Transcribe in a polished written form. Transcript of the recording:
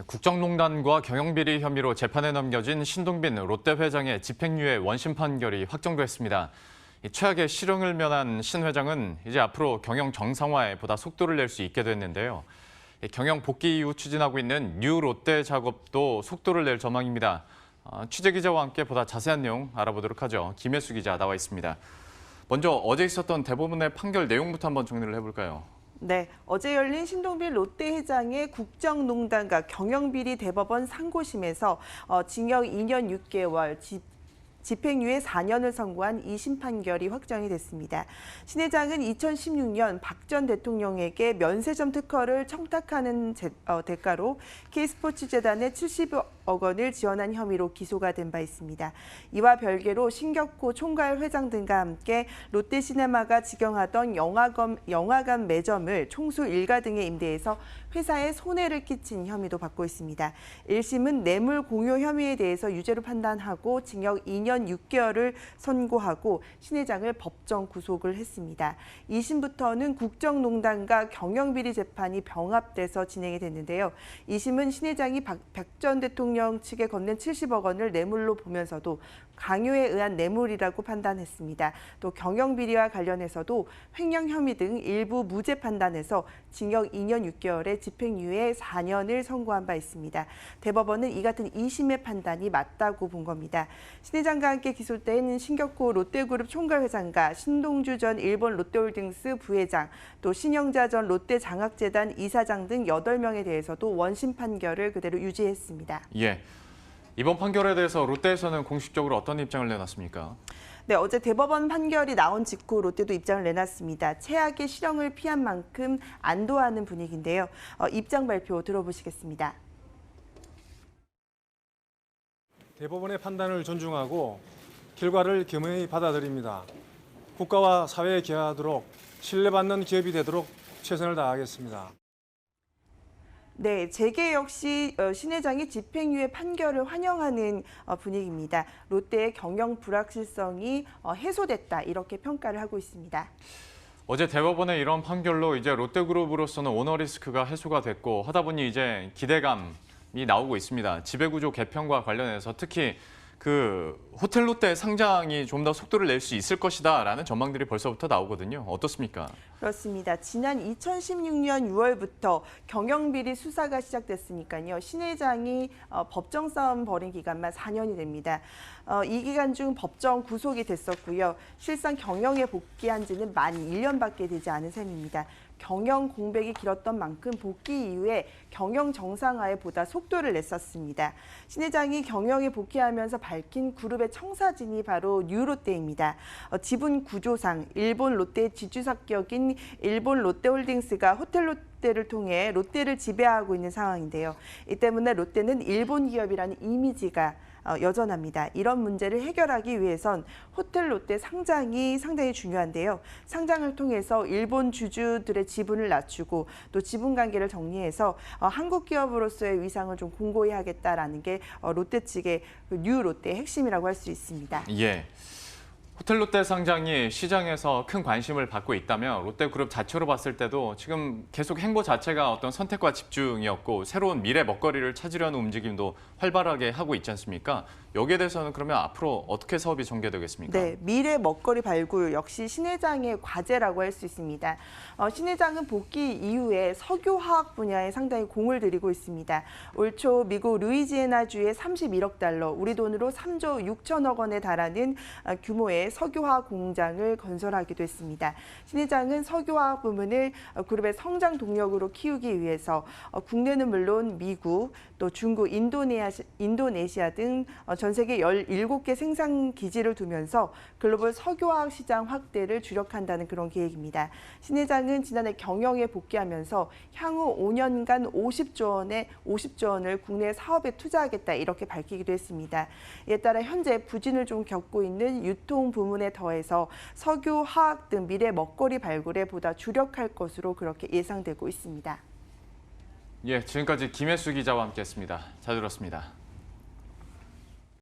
국정농단과 경영비리 혐의로 재판에 넘겨진 신동빈 롯데 회장의 집행유예 원심 판결이 확정됐습니다. 최악의 실형을 면한 신 회장은 이제 앞으로 경영 정상화에 보다 속도를 낼 수 있게 됐는데요. 경영 복귀 이후 추진하고 있는 뉴 롯데 작업도 속도를 낼 전망입니다. 취재기자와 함께 보다 자세한 내용 알아보도록 하죠. 김혜수 기자 나와 있습니다. 먼저 어제 있었던 대법원의 판결 내용부터 한번 정리를 해볼까요? 네, 어제 열린 신동빈 롯데 회장의 국정농단과 경영비리 대법원 상고심에서 징역 2년 6개월, 집행유예 4년을 선고한 2심 판결이 확정이 됐습니다. 신 회장은 2016년 박 전 대통령에게 면세점 특허를 청탁하는 대가로 K스포츠재단에 70억 원을 지원한 혐의로 기소가 된 바 있습니다. 이와 별개로 신격호 총괄 회장 등과 함께 롯데시네마가 직영하던 영화관 매점을 총수 일가 등에 임대해서 회사에 손해를 끼친 혐의도 받고 있습니다. 1심은 뇌물 공유 혐의에 대해서 유죄로 판단하고 징역 2년 6개월을 선고하고 신 회장을 법정 구속을 했습니다. 2심부터는 국정농단과 경영비리 재판이 병합돼서 진행이 됐는데요. 2심은 신 회장이 박 전 대통령 측에 건넨 70억 원을 뇌물로 보면서도 강요에 의한 뇌물이라고 판단했습니다. 또 경영비리와 관련해서도 횡령 혐의 등 일부 무죄 판단해서 징역 2년 6개월에 집행유예 4년을 선고한 바 있습니다. 대법원은 이 같은 2심의 판단이 맞다고 본 겁니다. 신 회장과 함께 기소된 신격호 롯데그룹 총괄회장과 신동주 전 일본 롯데홀딩스 부회장, 또 신영자 전 롯데장학재단 이사장 등 8명에 대해서도 원심 판결을 그대로 유지했습니다. 예. 이번 판결에 대해서 롯데에서는 공식적으로 어떤 입장을 내놨습니까? 네, 어제 대법원 판결이 나온 직후 롯데도 입장을 내놨습니다. 최악의 실형을 피한 만큼 안도하는 분위기인데요. 입장 발표 들어보시겠습니다. 대법원의 판단을 존중하고 결과를 겸허히 받아들입니다. 국가와 사회에 기여하도록 신뢰받는 기업이 되도록 최선을 다하겠습니다. 네, 재계 역시 신 회장이 집행유예 판결을 환영하는 분위기입니다. 롯데의 경영 불확실성이 해소됐다 이렇게 평가를 하고 있습니다. 어제 대법원의 이런 판결로 이제 롯데그룹으로서는 오너 리스크가 해소가 됐고 하다 보니 이제 기대감이 나오고 있습니다. 지배구조 개편과 관련해서 특히 호텔 롯데 상장이 좀 더 속도를 낼 수 있을 것이다라는 전망들이 벌써부터 나오거든요. 어떻습니까? 그렇습니다. 지난 2016년 6월부터 경영비리 수사가 시작됐으니까요. 신 회장이 법정 싸움 벌인 기간만 4년이 됩니다. 이 기간 중 법정 구속이 됐었고요. 실상 경영에 복귀한 지는 만 1년밖에 되지 않은 셈입니다. 경영 공백이 길었던 만큼 복귀 이후에 경영 정상화에 보다 속도를 냈었습니다. 신 회장이 경영에 복귀하면서 밝힌 그룹의 청사진이 바로 뉴롯데입니다. 지분 구조상 일본 롯데의 지주사격인 일본 롯데홀딩스가 호텔 롯데를 통해 롯데를 지배하고 있는 상황인데요. 이 때문에 롯데는 일본 기업이라는 이미지가 여전합니다. 이런 문제를 해결하기 위해선 호텔 롯데 상장이 상당히 중요한데요. 상장을 통해서 일본 주주들의 지분을 낮추고 또 지분 관계를 정리해서 한국 기업으로서의 위상을 좀 공고히 하겠다라는 게 롯데 측의 뉴 롯데의 핵심이라고 할 수 있습니다. 예. 호텔 롯데 상장이 시장에서 큰 관심을 받고 있다면 롯데그룹 자체로 봤을 때도 지금 계속 행보 자체가 어떤 선택과 집중이었고 새로운 미래 먹거리를 찾으려는 움직임도 활발하게 하고 있지 않습니까? 여기에 대해서는 그러면 앞으로 어떻게 사업이 전개되겠습니까? 네, 미래 먹거리 발굴 역시 신 회장의 과제라고 할 수 있습니다. 신 회장은 복귀 이후에 석유화학 분야에 상당히 공을 들이고 있습니다. 올 초 미국 루이지애나주의 31억 달러, 우리 돈으로 3조 6천억 원에 달하는 규모의 석유화학 공장을 건설하기도 했습니다. 신 회장은 석유화학 부문을 그룹의 성장 동력으로 키우기 위해서 국내는 물론 미국, 또 중국, 인도네시아 등 전 세계 17개 생산 기지를 두면서 글로벌 석유화학 시장 확대를 주력한다는 그런 계획입니다. 신 회장은 지난해 경영에 복귀하면서 향후 5년간 50조 원을 국내 사업에 투자하겠다 이렇게 밝히기도 했습니다. 이에 따라 현재 부진을 좀 겪고 있는 유통 부문에 더해서 석유, 화학 등 미래 먹거리 발굴에 보다 주력할 것으로 그렇게 예상되고 있습니다. 예, 지금까지 김혜수 기자와 함께했습니다. 잘 들었습니다.